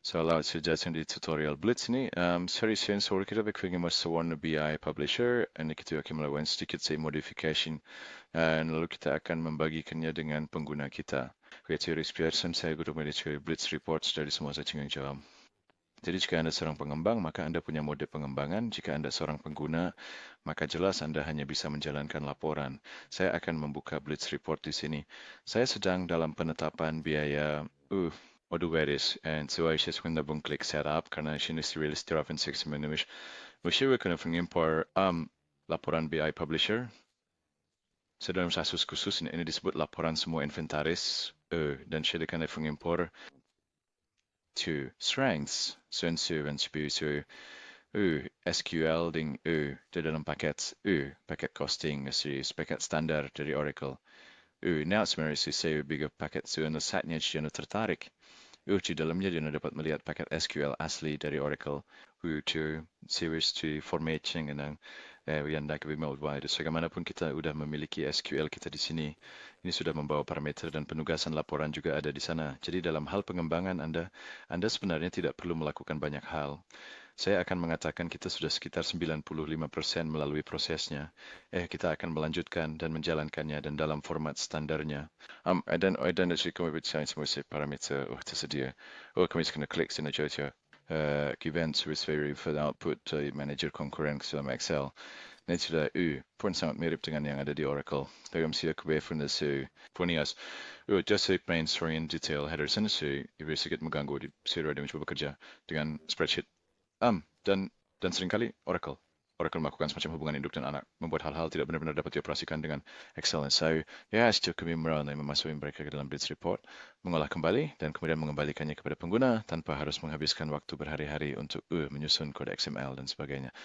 So laut suggestion di tutorial Blitz ni, sorry sensor kita ingin warna BI Publisher, ini kita akan melakukan sedikit modification, dan lalu kita akan membagikannya dengan pengguna kita. Creative Pearson, saya guru manager Blitz Reports dari semua saya jawab. Jadi jika Anda seorang pengembang, maka Anda punya mode pengembangan. Jika Anda seorang pengguna, maka jelas Anda hanya bisa menjalankan laporan. Saya akan membuka Blitz Report di sini. Saya sedang dalam penetapan biaya Oduveris, and so I just went double click setup karena sini serial setiap 6 menit. Mesti kena mengimpor laporan BI Publisher. Saya dalam kasus khusus ini disebut laporan semua inventaris, dan saya akan mengimpor to strengths, sensor and spesial SQL ding di dalam paket paket costing series paket standar dari Oracle. Now sebenarnya saya bigger paket na saatnya dia tertarik. Di dalamnya dia dapat melihat paket SQL asli dari Oracle. To series to formatting and yang dah remote wide. Bagaimanapun kita sudah memiliki SQL kita di sini, ini sudah membawa parameter dan penugasan laporan juga ada di sana. Jadi dalam hal pengembangan Anda sebenarnya tidak perlu melakukan banyak hal. Saya akan mengatakan kita sudah sekitar 95% melalui prosesnya. Kita akan melanjutkan dan menjalankannya dan dalam format standarnya. I don't actually come up with science parameter tersedia. Kami kena klik sini saja. Events with very for output manager concurrent dalam Excel. Ini sudah pun sangat mirip dengan yang ada di Oracle. Tapi mesti aku reference Punias. Just to explain story in detail header sana ibu sedikit mengganggu di saya ada mencoba bekerja dengan spreadsheet. Dan seringkali Oracle melakukan semacam hubungan induk dan anak, membuat hal-hal tidak benar-benar dapat dioperasikan dengan Excel. So, sejauh kami merawat memasukkan mereka ke dalam Blitz Report, mengolah kembali, dan kemudian mengembalikannya kepada pengguna tanpa harus menghabiskan waktu berhari-hari untuk menyusun kode XML dan sebagainya.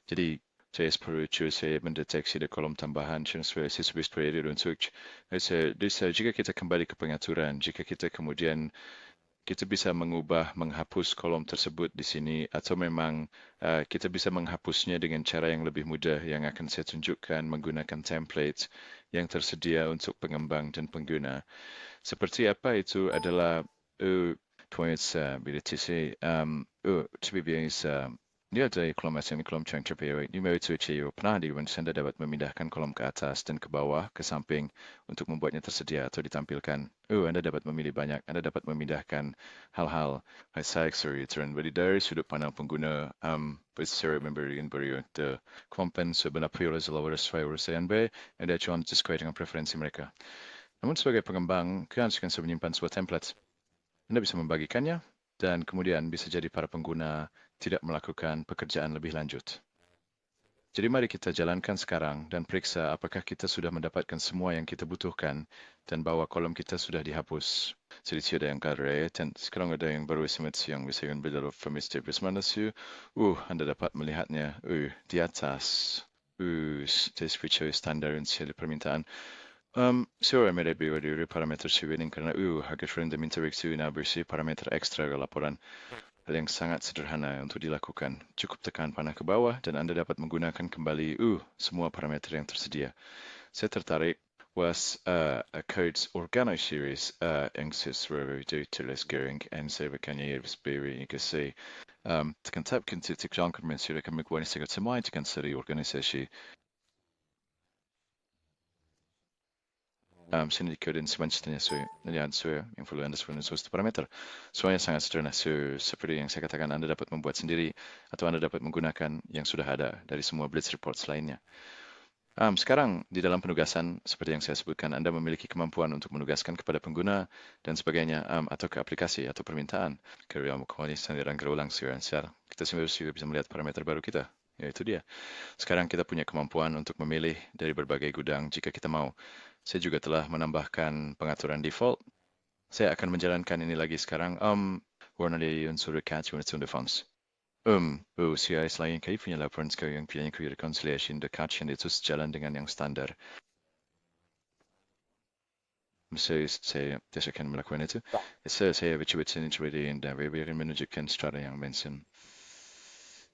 Jadi, saya perlu saya mendeteksi di kolom tambahan saya untuk jika kita kembali ke pengaturan, jika kita kemudian kita bisa menghapus kolom tersebut di sini atau memang kita bisa menghapusnya dengan cara yang lebih mudah yang akan saya tunjukkan menggunakan template yang tersedia untuk pengembang dan pengguna. Seperti apa itu adalah bila saya dia ada kolom asing kolom yang terpilih. Ini itu pernah Anda dapat memindahkan kolom ke atas dan ke bawah, ke samping untuk membuatnya tersedia atau ditampilkan. Anda dapat memilih banyak. Anda dapat memindahkan hal-hal. Saya turn dari sudut pandang pengguna. Saya memberikan the kompen sebenarnya pure sesuai urusan B. Anda cuma sesuai dengan preferensi mereka. Namun sebagai pengembang, kalian akan menyimpan sebuah template. Anda bisa membagikannya dan kemudian bisa jadi para pengguna tidak melakukan pekerjaan lebih lanjut. Jadi mari kita jalankan sekarang dan periksa apakah kita sudah mendapatkan semua yang kita butuhkan dan bahwa kolom kita sudah dihapus. Jadi ada yang kare dan sekarang ada yang baru yang bisa berbeda Mr. Bismana Anda dapat melihatnya di atas. Tes feature standar yang permintaan. So I made a dari parameter ini karena harga rendam interaksi bersih parameter ekstra ke laporan. Hal yang sangat sederhana untuk dilakukan. Cukup tekan panah ke bawah dan Anda dapat menggunakan kembali semua parameter yang tersedia. Saya tertarik was a codes organo series access to less gearing and saya berkanya berspiri you can see tekan tab kan titik jangkar mensuruhkan menggunakan segala semua tekan seri organisasi syndicate dan selanjutnya influencer parameter. Semuanya sangat sederhana. Seperti yang saya katakan, Anda dapat membuat sendiri atau Anda dapat menggunakan yang sudah ada dari semua Blitz reports lainnya. Sekarang di dalam penugasan, seperti yang saya sebutkan, Anda memiliki kemampuan untuk menugaskan kepada pengguna dan sebagainya, atau ke aplikasi atau permintaan. Kemudian ulang secara kita juga bisa melihat parameter baru kita. Yaitu dia. Sekarang kita punya kemampuan untuk memilih dari berbagai gudang jika kita mau. Saya juga telah menambahkan pengaturan default. Saya akan menjalankan ini lagi sekarang. Warna di unsur catch unit sound fonts. CIS lain kali punya laporan sekarang yang punya reconciliation the catch yang itu sejalan dengan yang standar. Saya akan melakukan itu. Saya coba sendiri dan akan menunjukkan secara yang mention.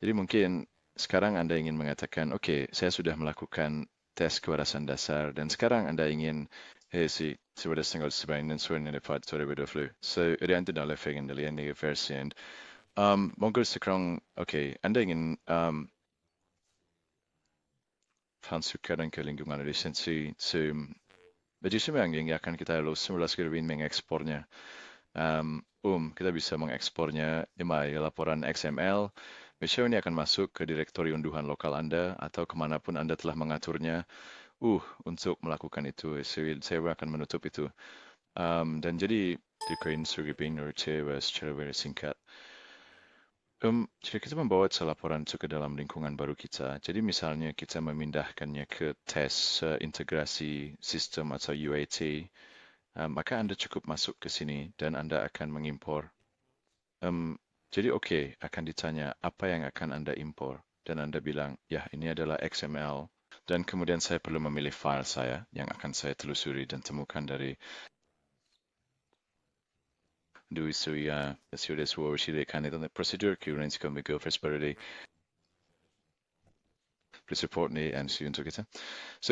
Jadi mungkin sekarang Anda ingin mengatakan, oke, saya sudah melakukan tes kewarasan dasar dan sekarang Anda ingin Hej, så var det stängde Spanien så när det fatt så det var flu. Så är det inte där fingen det är nya version. Mongol sekrong okay, anda ingin fansukaran ke lingkungan lisensi bagi semua yang akan kita lo semula sekiranya mengekspornya. Kita bisa mengekspornya email laporan XML. Misalnya ini akan masuk ke direktori unduhan lokal Anda atau kemanapun Anda telah mengaturnya. Untuk melakukan itu, saya akan menutup itu. Dan jadi dikoin surgiping nurce secara singkat. Jika kita membawa laporan itu ke dalam lingkungan baru kita, jadi misalnya kita memindahkannya ke tes integrasi sistem atau UAT, maka Anda cukup masuk ke sini dan Anda akan mengimpor. Jadi oke, akan ditanya apa yang akan Anda impor dan Anda bilang, ya ini adalah XML dan kemudian saya perlu memilih file saya yang akan saya telusuri dan temukan dari so yeah, that's your this war she kind of the procedure currents come go first party please report ni and see untuk kita. So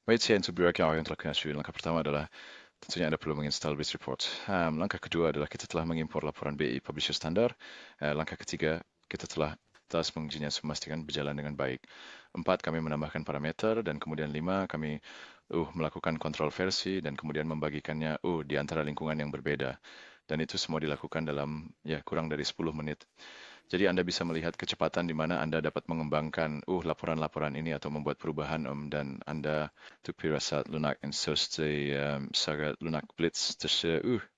wait saya untuk berakhir yang telah kena syuri. Langkah pertama adalah tentunya Anda perlu menginstal Base Report. Langkah kedua adalah kita telah mengimpor laporan BI Publisher Standard. Langkah ketiga, kita telah tas mengujinya memastikan berjalan dengan baik. 4, kami menambahkan parameter dan kemudian 5, kami melakukan kontrol versi dan kemudian membagikannya di antara lingkungan yang berbeda. Dan itu semua dilakukan dalam kurang dari 10 menit. Jadi Anda bisa melihat kecepatan di mana Anda dapat mengembangkan laporan-laporan ini atau membuat perubahan dan Anda tu pirasat lunak insos saga lunak blitz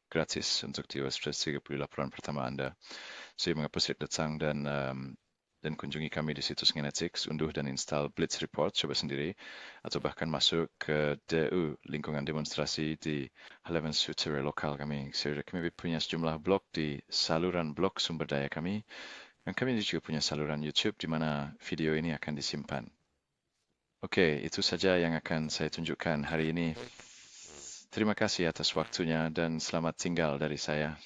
gratis untuk tiwas 30 laporan pertama Anda. Saya mengapus datang dan kunjungi kami di situs Genetics, unduh dan install Blitz Report, coba sendiri, atau bahkan masuk ke DU, lingkungan demonstrasi di halaman Sutere lokal kami. Kami punya sejumlah blog di saluran blog sumber daya kami, dan kami juga punya saluran YouTube di mana video ini akan disimpan. Oke, itu saja yang akan saya tunjukkan hari ini. Terima kasih atas waktunya dan selamat tinggal dari saya.